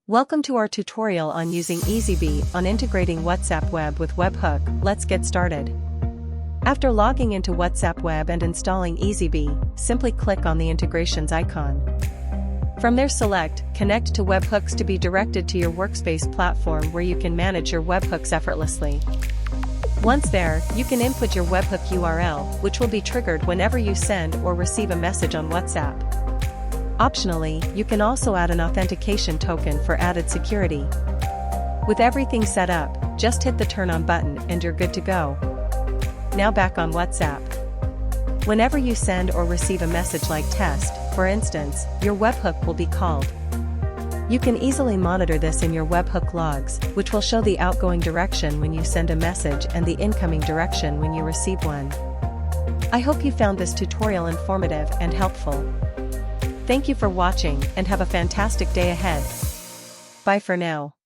Welcome to our tutorial on using Eazybe on integrating WhatsApp Web with Webhook. Let's get started. After logging into WhatsApp Web and installing Eazybe, simply click on the integrations icon. From there select Connect to Webhooks to be directed to your workspace platform where you can manage your webhooks effortlessly. Once there, you can input your webhook URL, which will be triggered whenever you send or receive a message on WhatsApp. Optionally, you can also add an authentication token for added security. With everything set up, just hit the turn on button and you're good to go. Now back on WhatsApp. Whenever you send or receive a message like test, for instance, your webhook will be called. You can easily monitor this in your webhook logs, which will show the outgoing direction when you send a message and the incoming direction when you receive one. I hope you found this tutorial informative and helpful. Thank you for watching and have a fantastic day ahead. Bye for now.